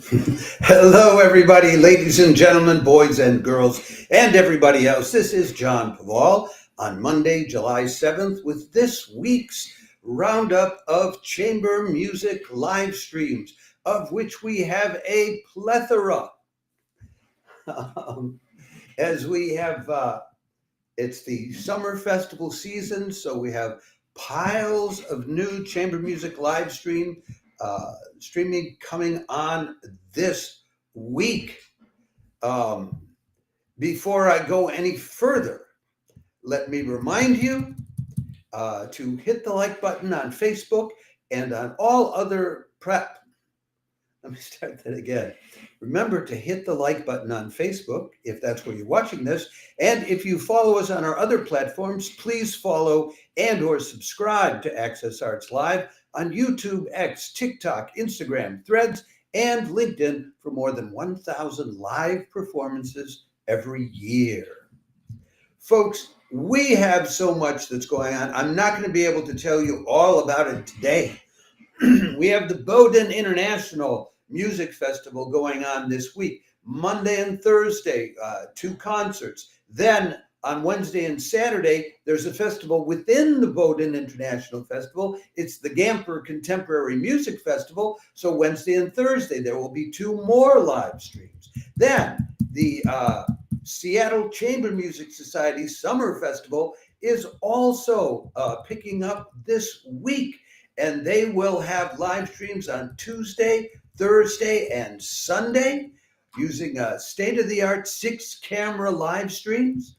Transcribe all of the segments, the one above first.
Hello, everybody, ladies and gentlemen, boys and girls, and everybody else. This is John Paval on Monday, July 7th, with this week's roundup of chamber music live streams, of which we have a plethora. As we have, it's the summer festival season, so we have piles of new chamber music live streaming coming on this week. Before I go any further, let me remind you to hit the like button on Facebook and on all other Let me start that again. Remember to hit the like button on Facebook if that's where you're watching this. And if you follow us on our other platforms, please follow and or subscribe to Access Arts Live on YouTube, X, TikTok, Instagram, Threads, and LinkedIn for more than 1,000 live performances every year. Folks, we have so much that's going on. I'm not going to be able to tell you all about it today. We have the Bowdoin International Music Festival going on this week, Monday and Thursday, 2 concerts. Then on Wednesday and Saturday, there's a festival within the Bowdoin International Festival. It's the Gamper Contemporary Music Festival. So Wednesday and Thursday, there will be 2 more live streams. Then the Seattle Chamber Music Society Summer Festival is also picking up this week. And they will have live streams on Tuesday, Thursday, and Sunday using state-of-the-art 6-camera live streams.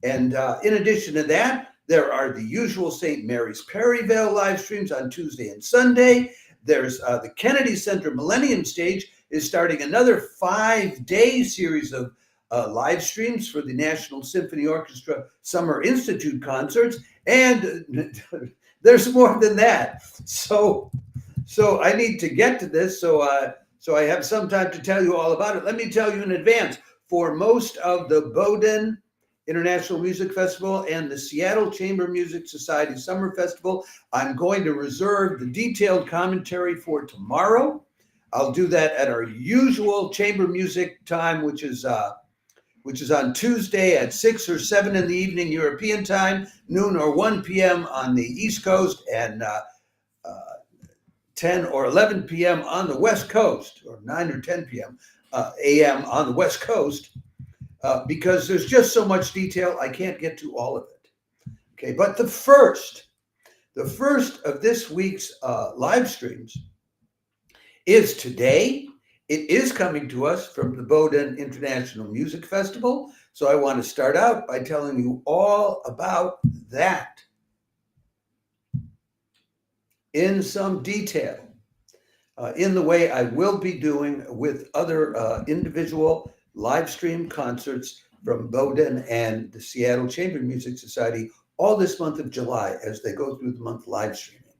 And in addition to that, there are the usual St. Mary's Perivale live streams on Tuesday and Sunday. There's the Kennedy Center Millennium Stage is starting another 5-day series of live streams for the National Symphony Orchestra Summer Institute concerts. And there's more than that. So I need to get to this. So I have some time to tell you all about it. Let me tell you in advance, for most of the Bowdoin International Music Festival and the Seattle Chamber Music Society Summer Festival, I'm going to reserve the detailed commentary for tomorrow. I'll do that at our usual chamber music time, which is on Tuesday at 6 or 7 in the evening European time, noon or 1 p.m. on the East Coast, and 10 or 11 p.m. on the West Coast, or 9 or 10 p.m. a.m. on the West Coast, because there's just so much detail, I can't get to all of it. Okay, but the first of this week's live streams is today. It is coming to us from the Bowdoin International Music Festival. So I want to start out by telling you all about that in some detail, in the way I will be doing with other individual live stream concerts from Bowdoin and the Seattle Chamber Music Society all this month of July as they go through the month live streaming.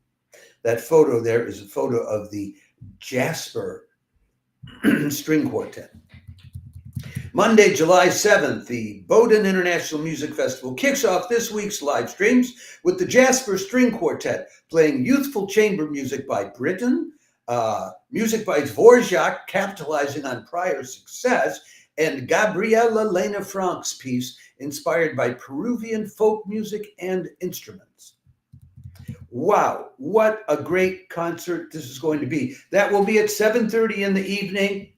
That photo there is a photo of the Jasper String Quartet. Monday, July 7th, the Bowdoin International Music Festival kicks off this week's live streams with the Jasper String Quartet playing youthful chamber music by Britten, music by Dvorak, capitalizing on prior success, and Gabriela Lena Franck's piece inspired by Peruvian folk music and instruments. Wow, what a great concert this is going to be. That will be at 7:30 in the evening.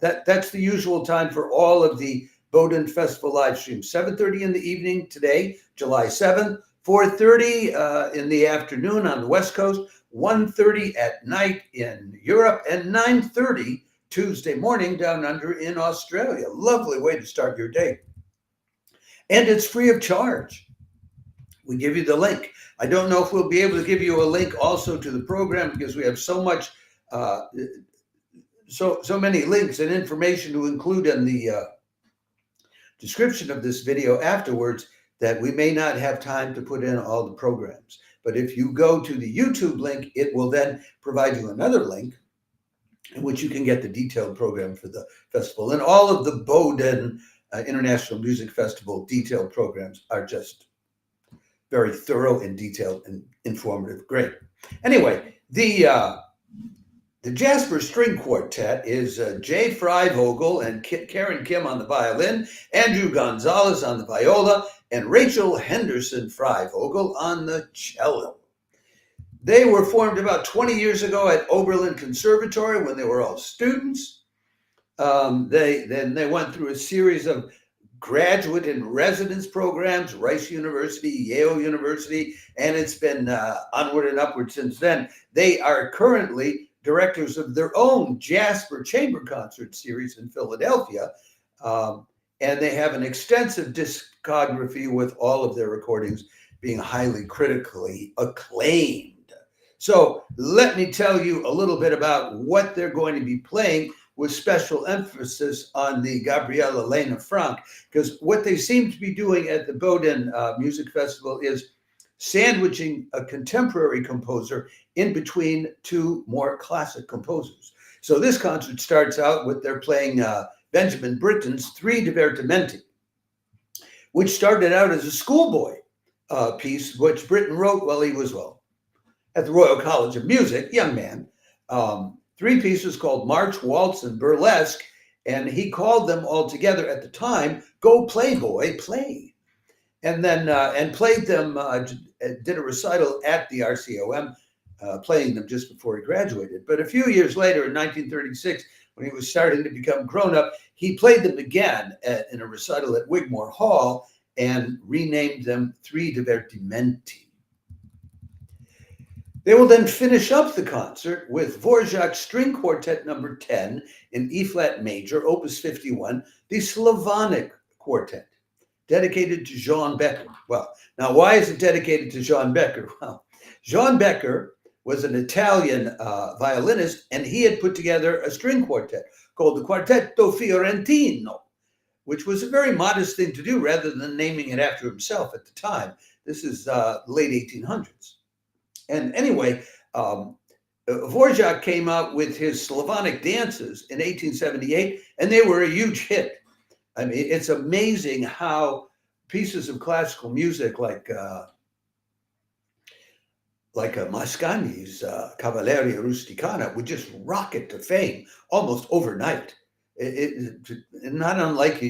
That's the usual time for all of the Bowdoin Festival live streams. 7:30 in the evening today, July 7th, 4:30 in the afternoon on the West Coast, 1:30 at night in Europe, and 9:30 Tuesday morning down under in Australia. Lovely way to start your day. And it's free of charge. We give you the link. I don't know if we'll be able to give you a link also to the program because we have so much, so many links and information to include in the description of this video afterwards that we may not have time to put in all the programs. But if you go to the YouTube link, it will then provide you another link in which you can get the detailed program for the festival. And all of the Bowdoin International Music Festival detailed programs are just very thorough and detailed and informative. Great. Anyway, the The Jasper String Quartet is Jay Freivogel and Karen Kim on the violin, Andrew Gonzalez on the viola, and Rachel Henderson Freivogel on the cello. They were formed about 20 years ago at Oberlin Conservatory when they were all students. They went through a series of graduate and residence programs, Rice University, Yale University, and it's been onward and upward since then. They are currently directors of their own Jasper Chamber Concert Series in Philadelphia, and they have an extensive discography with all of their recordings being highly critically acclaimed. So let me tell you a little bit about what they're going to be playing, with special emphasis on the Gabriele Lena Franck, because what they seem to be doing at the Bowdoin Music Festival is sandwiching a contemporary composer in between two more classic composers. So this concert starts out with their playing Benjamin Britten's Three Divertimenti, which started out as a schoolboy piece, which Britten wrote while he was, at the Royal College of Music, young man. Three pieces called March, Waltz, and Burlesque, and he called them all together at the time, Go Play Boy, Play. And then, and played them, did a recital at the RCOM, playing them just before he graduated. But a few years later, in 1936, when he was starting to become grown up, he played them again in a recital at Wigmore Hall and renamed them Three Divertimenti. They will then finish up the concert with Dvorak String Quartet number 10 in E-flat major, opus 51, the Slavonic Quartet, dedicated to Jean Becker. Well, now why is it dedicated to Jean Becker? Well, Jean Becker was an Italian violinist, and he had put together a string quartet called the Quartetto Fiorentino, which was a very modest thing to do rather than naming it after himself at the time. This is late 1800s. And anyway, Dvorak came out with his Slavonic dances in 1878, and they were a huge hit. I mean, it's amazing how pieces of classical music like Mascagni's Cavalleria Rusticana would just rocket to fame almost overnight. Not unlike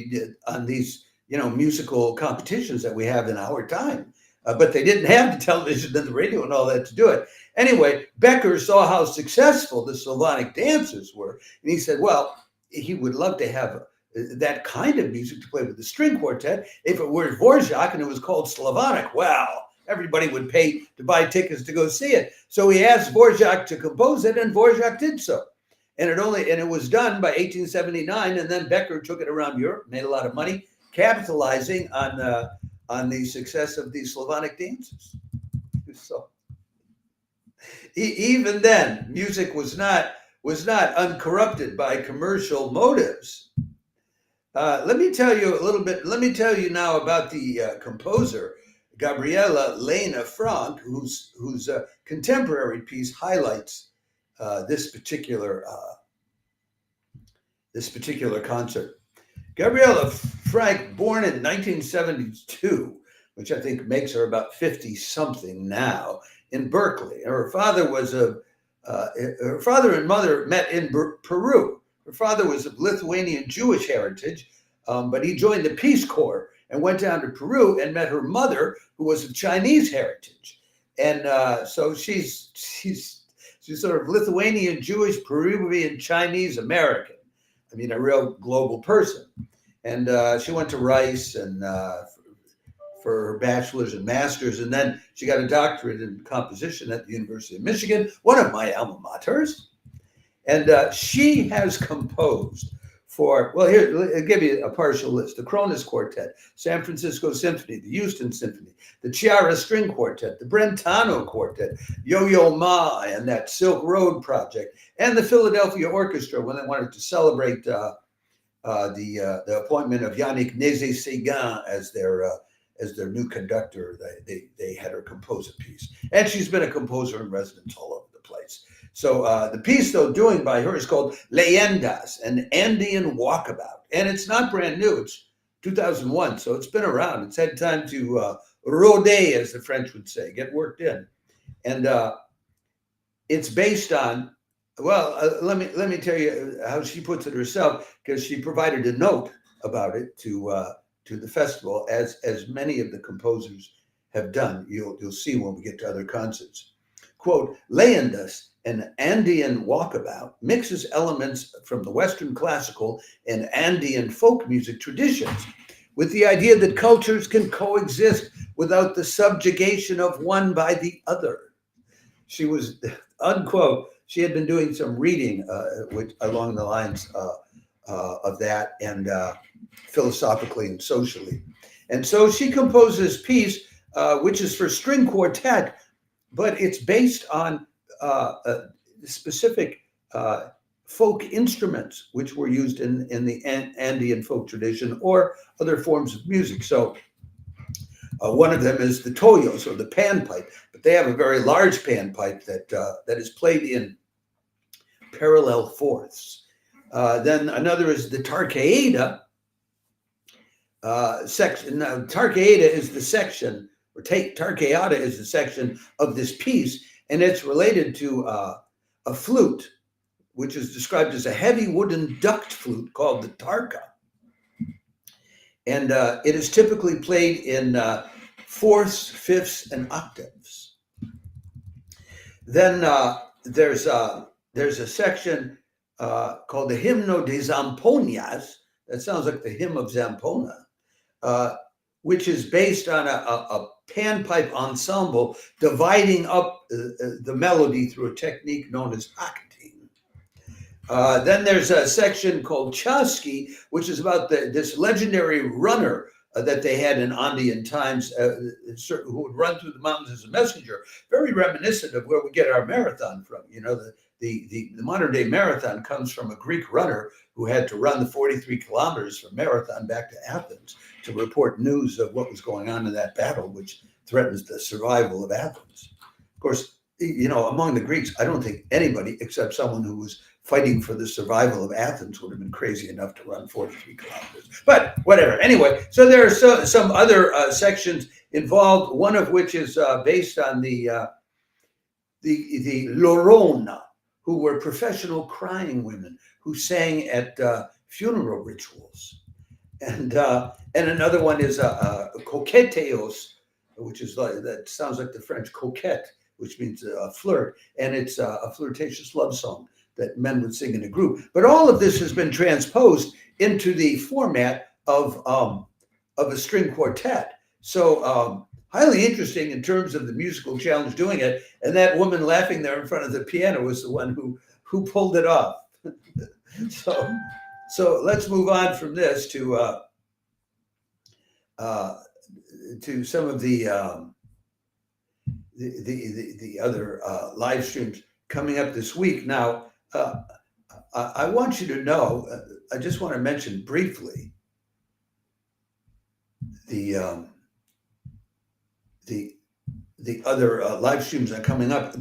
on these, musical competitions that we have in our time. But they didn't have the television and the radio and all that to do it. Anyway, Becker saw how successful the Slavonic dancers were, and he said, well, he would love to have that kind of music to play with the string quartet. If it were Dvorak and it was called Slavonic, well, everybody would pay to buy tickets to go see it. So he asked Dvorak to compose it, and Dvorak did so. And it was done by 1879, and then Becker took it around Europe, made a lot of money, capitalizing on the success of these Slavonic dances. So even then, music was not uncorrupted by commercial motives. Let me tell you a little bit. Let me tell you now about the composer Gabriele Lena Franck, whose contemporary piece highlights this particular concert. Gabriele Franck, born in 1972, which I think makes her about 50-something now, in Berkeley. Her father and mother met in Peru. Her father was of Lithuanian Jewish heritage, but he joined the Peace Corps and went down to Peru and met her mother, who was of Chinese heritage. And so she's sort of Lithuanian Jewish, Peruvian, Chinese American. I mean, a real global person. And she went to Rice and for her bachelor's and master's, and then she got a doctorate in composition at the University of Michigan, one of my alma maters. And she has composed for, well, here, I'll give you a partial list: the Kronos Quartet, San Francisco Symphony, the Houston Symphony, the Chiara String Quartet, the Brentano Quartet, Yo-Yo Ma and that Silk Road project, and the Philadelphia Orchestra when they wanted to celebrate the appointment of Yannick Nézet-Séguin as their new conductor. They had her compose a piece, and she's been a composer in residence all over the place. So the piece, though, doing by her is called Leyendas, an Andean Walkabout, and it's not brand new. It's 2001, so it's been around. It's had time to rode, as the French would say, get worked in, and it's based on Well, let me tell you how she puts it herself, because she provided a note about it to the festival, as many of the composers have done. You'll see when we get to other concerts. Quote, Leyendas, an Andean walkabout, mixes elements from the Western classical and Andean folk music traditions with the idea that cultures can coexist without the subjugation of one by the other. She was, unquote, she had been doing some reading along the lines of that, and philosophically and socially. And so she composes this piece, which is for string quartet, but it's based on specific folk instruments which were used in the Andean folk tradition or other forms of music. So one of them is the toyos, or the panpipe, but they have a very large panpipe that is played in parallel fourths. Then another is the tarkeada section. Now, tarkeada is the section, or tarkeada is the section of this piece, and it's related to a flute, which is described as a heavy wooden duct flute called the tarka. And it is typically played in fourths, fifths, and octaves. Then there's a section called the Hymno de Zampoñas. That sounds like the hymn of Zampona, which is based on a panpipe ensemble dividing up the melody through a technique known as octane. Then there's a section called Chasqui, which is about this legendary runner that they had in Andean times, who would run through the mountains as a messenger, very reminiscent of where we get our marathon from. You know, the modern day marathon comes from a Greek runner who had to run the 43 kilometers from Marathon back to Athens to report news of what was going on in that battle, which threatens the survival of Athens. Of course, you know, among the Greeks, I don't think anybody except someone who was fighting for the survival of Athens would have been crazy enough to run 43 kilometers. But whatever. Anyway, so there are some other sections involved, one of which is based on the Lorona, who were professional crying women who sang at funeral rituals. And another one is coqueteos, which is that sounds like the French coquette, which means flirt, and it's a flirtatious love song that men would sing in a group. But all of this has been transposed into the format of a string quartet. So highly interesting in terms of the musical challenge doing it. And that woman laughing there in front of the piano was the one who pulled it off. So let's move on from this to some of the other live streams coming up this week. Now, I want you to know, I just want to mention briefly the other live streams that are coming up.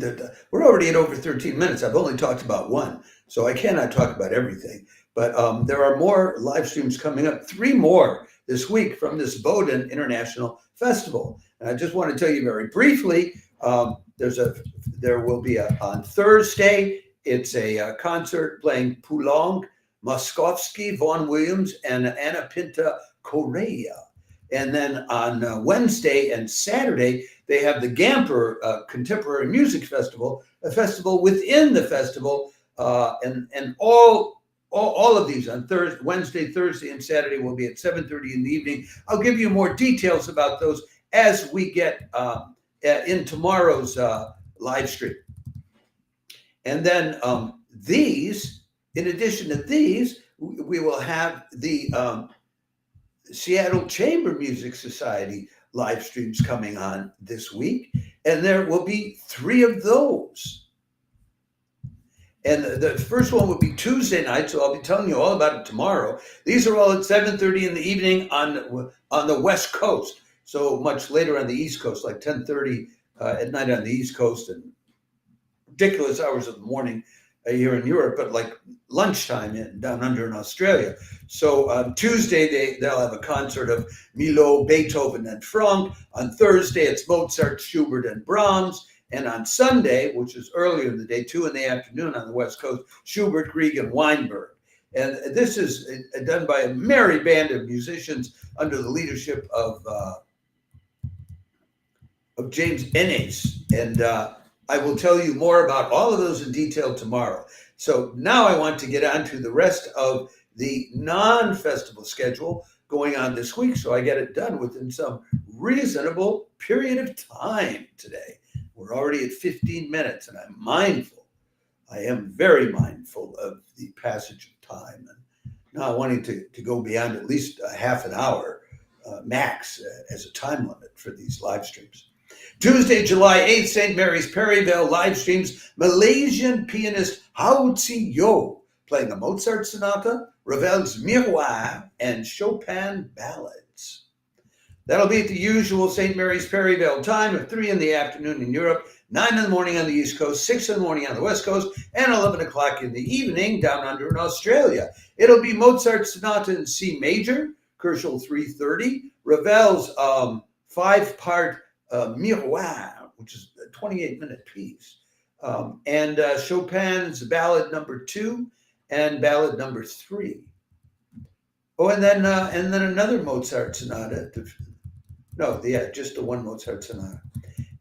We're already at over 13 minutes. I've only talked about one, so I cannot talk about everything. But there are more live streams coming up, 3 more this week from this Bowdoin International Festival. And I just want to tell you very briefly, there will be on Thursday, it's a concert playing Poulenc, Moskovsky, Vaughan Williams, and Anna Pinta Correa. And then on Wednesday and Saturday, they have the Gamper Contemporary Music Festival, a festival within the festival, and all of these on Wednesday, Thursday, and Saturday will be at 7:30 in the evening. I'll give you more details about those as we get in tomorrow's live stream. And then in addition to these, we will have the Seattle Chamber Music Society live streams coming on this week, and there will be 3 of those. And the first one will be Tuesday night, so I'll be telling you all about it tomorrow. These are all at 7:30 in the evening on the West Coast, so much later on the East Coast, like 10:30 at night on the East Coast, and ridiculous hours of the morning here in Europe, but like lunchtime down under in Australia. So on Tuesday, they'll have a concert of Milhaud, Beethoven, and Franck. On Thursday, it's Mozart, Schubert, and Brahms. And on Sunday, which is earlier in the day, 2 in the afternoon on the West Coast, Schubert, Grieg, and Weinberg. And this is done by a merry band of musicians under the leadership of James Ennis. And I will tell you more about all of those in detail tomorrow. So now I want to get on to the rest of the non-festival schedule going on this week, so I get it done within some reasonable period of time today. We're already at 15 minutes, and I'm mindful. I am very mindful of the passage of time, and not wanting to go beyond at least a half an hour max as a time limit for these live streams. Tuesday, July 8th, St. Mary's Perivale live streams Malaysian pianist Hao Tzu-Yo playing a Mozart sonata, Ravel's Miroir, and Chopin ballads. That'll be at the usual St. Mary's Perivale time of 3 in the afternoon in Europe, 9 in the morning on the East Coast, 6 in the morning on the West Coast, and 11 o'clock in the evening down under in Australia. It'll be Mozart sonata in C major, Kerschel 330, Ravel's 5-part Miroir, which is a 28-minute piece, and Chopin's ballad number 2 and ballad number 3. Oh, and then another Mozart sonata. Just the one Mozart sonata.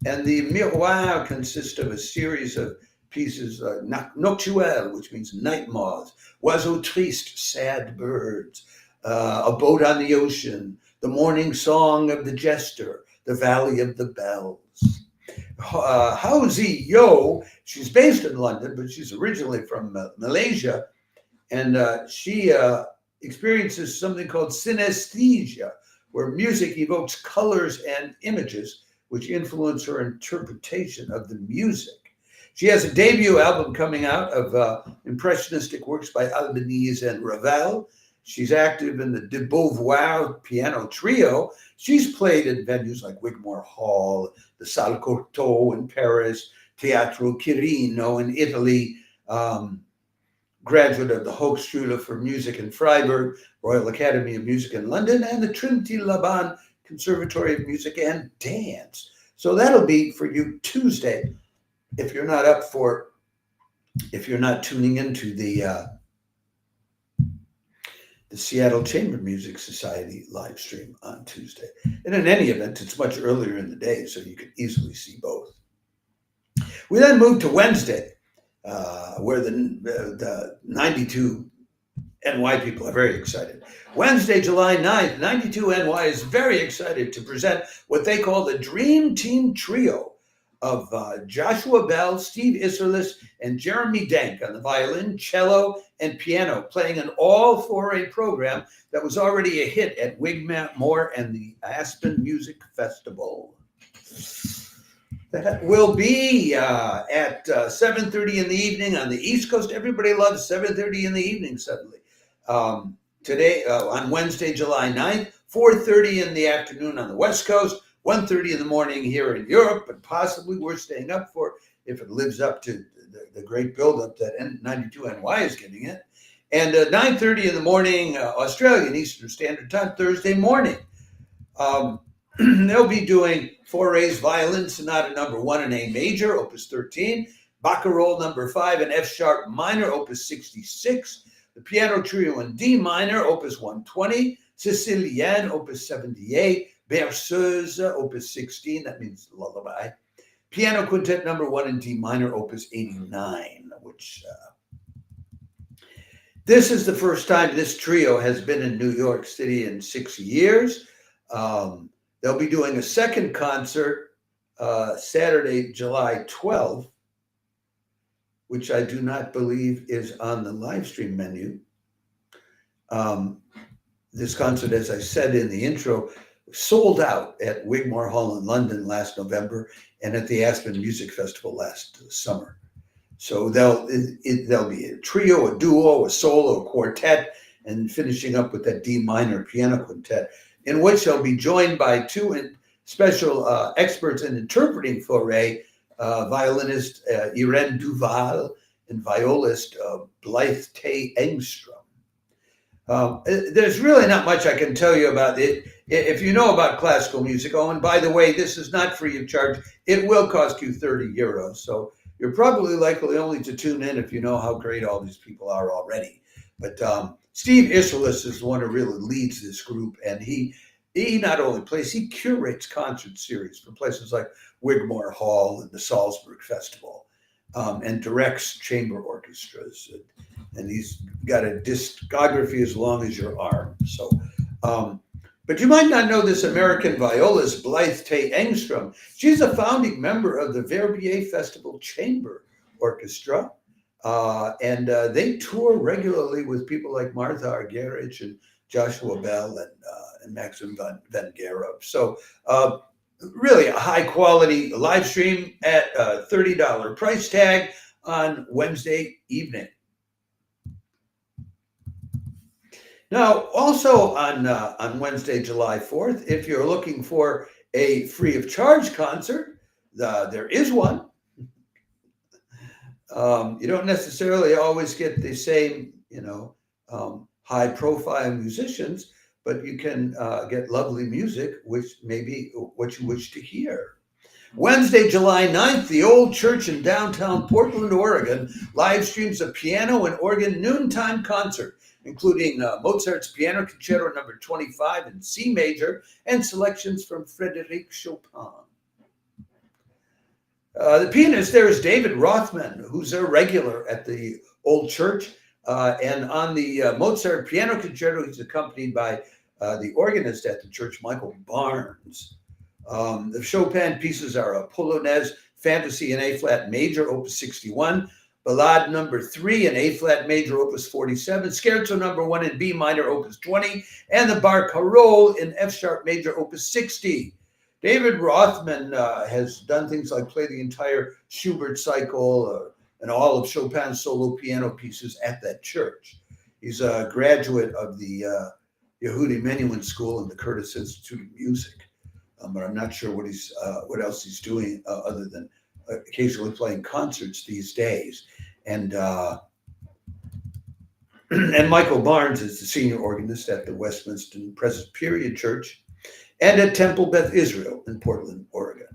And the Miroir consists of a series of pieces, Noctuelle, which means night moths, Oiseau triste, sad birds, A Boat on the Ocean, The Morning Song of the Jester, The Valley of the Bells. Hao Tzu-Yo, she's based in London, but she's originally from Malaysia, and she experiences something called synesthesia, where music evokes colors and images which influence her interpretation of the music. She has a debut album coming out of impressionistic works by Albanese and Ravel. She's active in the De Beauvoir piano trio. She's played in venues like Wigmore Hall, the Salle Cortot in Paris, Teatro Quirino in Italy, graduate of the Hochschule for Music in Freiburg, Royal Academy of Music in London, and the Trinity Laban Conservatory of Music and Dance. So that'll be for you Tuesday, if you're not tuning into the Seattle Chamber Music Society live stream on Tuesday. And in any event, it's much earlier in the day, so you can easily see both. We then move to Wednesday, where the 92 NY people are very excited. Wednesday, July 9th, 92 NY is very excited to present what they call the Dream Team Trio of Joshua Bell, Steve Isserlis, and Jeremy Denk on the violin, cello, and piano, playing an all-Fauré program that was already a hit at Wigmore and the Aspen Music Festival. That will be at 7:30 in the evening on the East Coast. Everybody loves 7:30 in the evening suddenly. Today, on Wednesday, July 9th, 4:30 in the afternoon on the West Coast, 1:30 in the morning here in Europe, but possibly we're staying up for if it lives up to the great buildup that 92 NY is giving it. And 9:30 in the morning, Australian Eastern Standard Time, Thursday morning. They'll be doing Fauré's Violin Sonata number 1 in A major, opus 13, Barcarolle number 5 in F sharp minor, opus 66, the piano trio in D minor, opus 120, Sicilienne, opus 78, Berceuse, opus 16, that means lullaby, piano quintet number 1 in D minor, opus 89, which this is the first time this trio has been in New York City in 6 years. They'll be doing a second concert Saturday, July 12th, which I do not believe is on the live stream menu. This concert, as I said in the intro, sold out at Wigmore Hall in London last November and at the Aspen Music Festival last summer. So there'll be a trio, a duo, a solo, a quartet, and finishing up with that D minor piano quintet, in which they'll be joined by two special experts in interpreting Fauré, violinist Irene Duval and violist Blythe Tay Engstrom. There's really not much I can tell you about it. If you know about classical music, oh, and by the way, this is not free of charge. It will cost you 30 euros. So you're probably likely only to tune in if you know how great all these people are already. But Steve Isserlis is the one who really leads this group, and he not only plays, he curates concert series for places like Wigmore Hall and the Salzburg Festival, and directs chamber orchestras. And he's got a discography as long as your arm. So, but you might not know this American violist, Blythe Tay Engstrom. She's a founding member of the Verbier Festival Chamber Orchestra. And they tour regularly with people like Martha Argerich and Joshua Bell and Maxim van Gerub. So really a high quality live stream at a $30 price tag on Wednesday evening. Now, also on Wednesday, July 4th, if you're looking for a free of charge concert, there is one. You don't necessarily always get the same, high profile musicians, but you can get lovely music, which may be what you wish to hear. Wednesday, July 9th, the Old Church in downtown Portland, Oregon, live streams a piano and organ noontime concert, including Mozart's Piano Concerto No. 25 in C major and selections from Frédéric Chopin. The pianist there is David Rothman, who's a regular at the Old Church. And on the Mozart Piano Concerto, he's accompanied by the organist at the church, Michael Barnes. The Chopin pieces are a Polonaise Fantasy in A-flat major, opus 61, Ballade No. 3 in A-flat major, opus 47, Scherzo No. 1 in B minor, opus 20, and the Barcarolle in F-sharp major, opus 60. David Rothman has done things like play the entire Schubert cycle and all of Chopin's solo piano pieces at that church. He's a graduate of the Yehudi Menuhin School and the Curtis Institute of Music, but I'm not sure what else he's doing other than occasionally playing concerts these days. And Michael Barnes is the senior organist at the Westminster Presbyterian Church and at Temple Beth Israel in Portland, Oregon.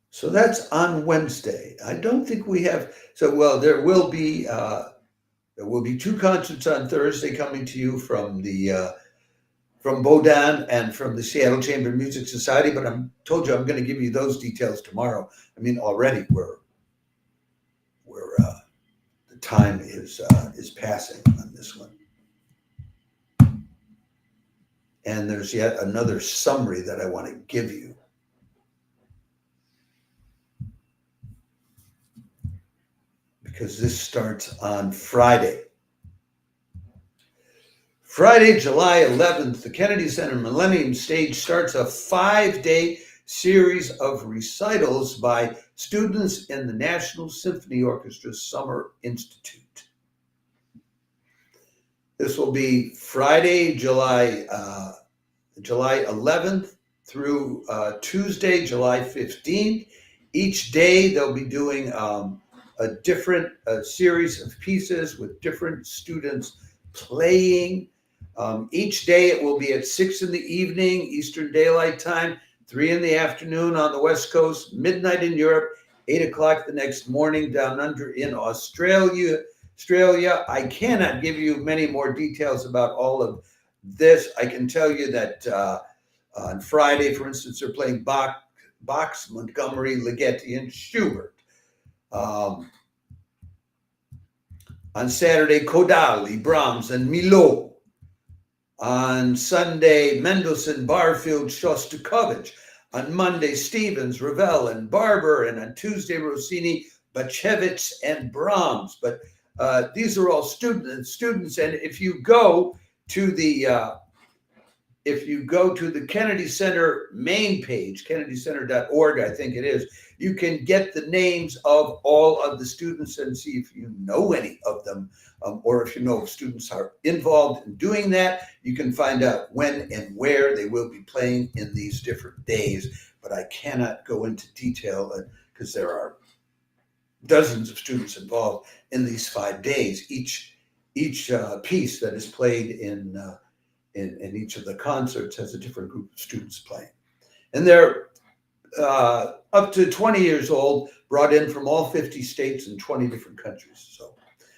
So that's on Wednesday. I don't think we have. So well, there will be 2 concerts on Thursday coming to you from the from Bowdoin and from the Seattle Chamber Music Society. But I told you I'm going to give you those details tomorrow. I mean, already we're the time is passing on this one. And there's yet another summary that I want to give you. Because this starts on Friday. Friday, July 11th, the Kennedy Center Millennium Stage starts a 5-day series of recitals by students in the National Symphony Orchestra's Summer Institute. This will be Friday, July 11th through Tuesday, July 15th. Each day they'll be doing a different series of pieces with different students playing. Each day it will be at 6 in the evening, Eastern Daylight Time, 3 in the afternoon on the West Coast, midnight in Europe, 8 o'clock the next morning down under in Australia. I cannot give you many more details about all of this. I can tell you that on Friday, for instance, they're playing Bach's Montgomery, Ligeti, and Schubert. On Saturday, Kodali, Brahms, and Milhaud. On Sunday, Mendelssohn, Barfield, Shostakovich. On Monday, Stevens, Ravel, and Barber. And on Tuesday, Rossini, Bachevitz, and Brahms. But these are all students. And if you go to the if you go to the Kennedy Center main page, kennedykcenter.org, I think it is, you can get the names of all of the students and see if you know any of them, or if you know if students are involved in doing that. You can find out when and where they will be playing in these different days, but I cannot go into detail because there are dozens of students involved in these 5 days. Each piece that is played in each of the concerts has a different group of students playing. And they're up to 20 years old, brought in from all 50 states and 20 different countries.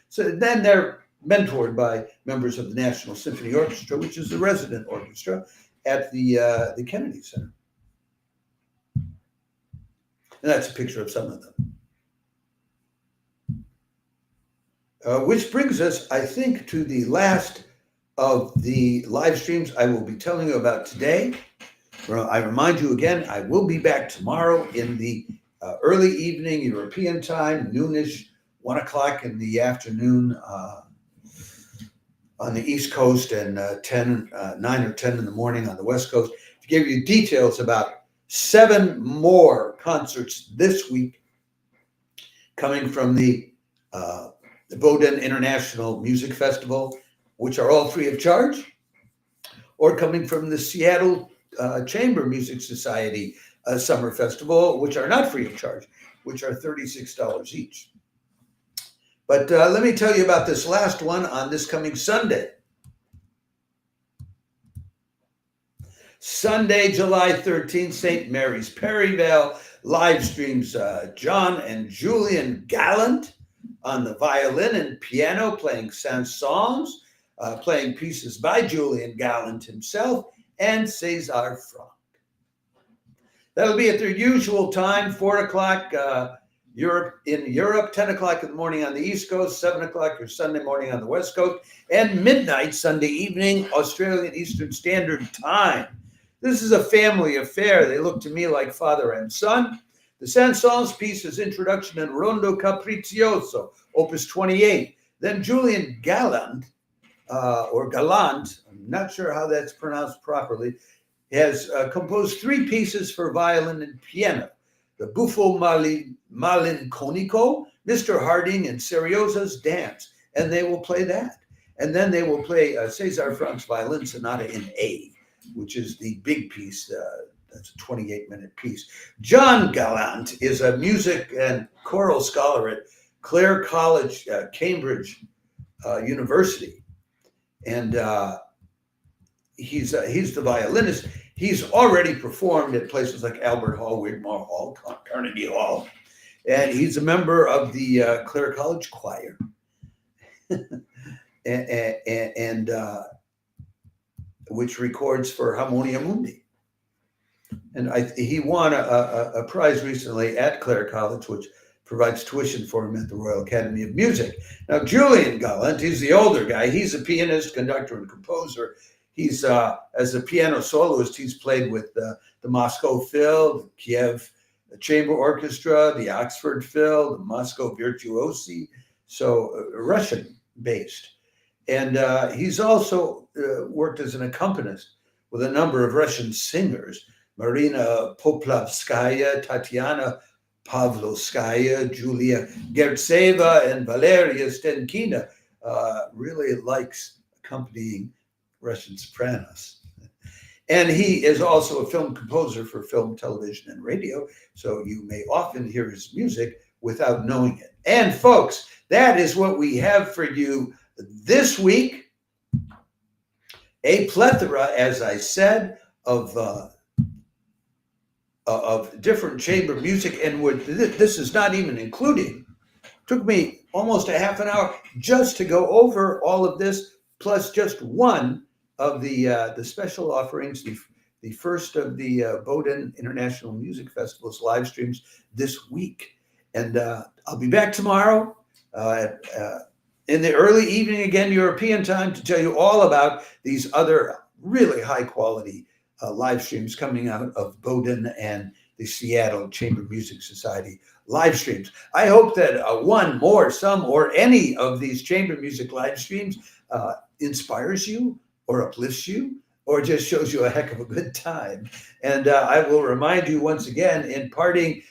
So then they're mentored by members of the National Symphony Orchestra, which is the resident orchestra at the Kennedy Center. And that's a picture of some of them. Which brings us, I think, to the last of the live streams I will be telling you about today. I remind you again, I will be back tomorrow in the early evening European time, noonish, 1 o'clock in the afternoon on the East Coast, and 9 or 10 in the morning on the West Coast, to give you details about 7 more concerts this week coming from the Bowdoin International Music Festival, which are all free of charge, or coming from the Seattle Chamber Music Society Summer Festival, which are not free of charge, which are $36 each. But let me tell you about this last one on this coming Sunday. Sunday, July 13th, St. Mary's, Perivale, live streams John and Julian Gallant on the violin and piano, playing chansons, playing pieces by Julian Gallant himself and César Franck. That'll be at their usual time, 4 o'clock in Europe, 10 o'clock in the morning on the East Coast, 7 o'clock or Sunday morning on the West Coast, and midnight Sunday evening, Australian Eastern Standard Time. This is a family affair. They look to me like father and son. The chansons piece is Introduction and Rondo Capriccioso, Opus 28. Then Julian Gallant, or Gallant, I'm not sure how that's pronounced properly, has composed 3 pieces for violin and piano. The Buffo Malinconico, Mr. Harding, and Serioza's Dance, and they will play that. And then they will play César Franck's Violin Sonata in A, which is the big piece. That's a 28-minute piece. John Gallant is a music and choral scholar at Clare College, Cambridge University. And he's the violinist. He's already performed at places like Albert Hall, Wigmore Hall, Carnegie Hall. And he's a member of the Clare College Choir. and which records for Harmonia Mundi. And he won a prize recently at Clare College, which provides tuition for him at the Royal Academy of Music. Now, Julian Gallant, he's the older guy. He's a pianist, conductor, and composer. He's, as a piano soloist, he's played with the Moscow Phil, the Kiev Chamber Orchestra, the Oxford Phil, the Moscow Virtuosi, so Russian-based. And he's also worked as an accompanist with a number of Russian singers, Marina Poplavskaya, Tatiana Pavlovskaya, Julia Gertseva, and Valeria Stenkina. Really likes accompanying Russian sopranos. And he is also a film composer for film, television, and radio, so you may often hear his music without knowing it. And folks, that is what we have for you this week. A plethora, as I said, of different chamber music, and this is not even including. Took me almost a half an hour just to go over all of this, plus just one of the special offerings, the first of the Bowdoin International Music Festival's live streams this week. And I'll be back tomorrow in the early evening, again, European time, to tell you all about these other really high quality live streams coming out of Bowdoin and the Seattle Chamber Music Society live streams. I hope that one, more, some, or any of these chamber music live streams inspires you or uplifts you or just shows you a heck of a good time. And I will remind you once again in parting,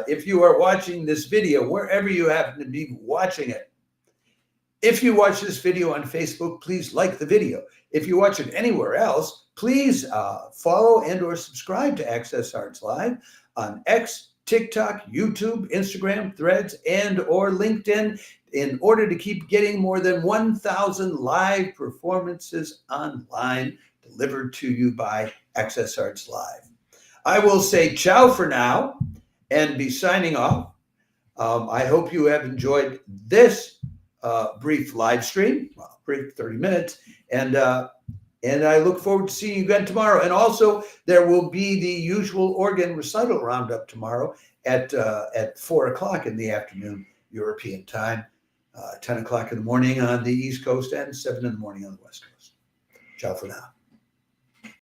if you are watching this video, wherever you happen to be watching it, if you watch this video on Facebook, please like the video. If you watch it anywhere else, please follow and or subscribe to Access Arts Live on X, TikTok, YouTube, Instagram, Threads, and or LinkedIn in order to keep getting more than 1,000 live performances online delivered to you by Access Arts Live. I will say ciao for now and be signing off. I hope you have enjoyed this brief live stream, well, brief 30 minutes, and I look forward to seeing you again tomorrow. And also, there will be the usual organ recital roundup tomorrow at 4 o'clock in the afternoon, European time, 10 o'clock in the morning on the East Coast, and 7 in the morning on the West Coast. Ciao for now.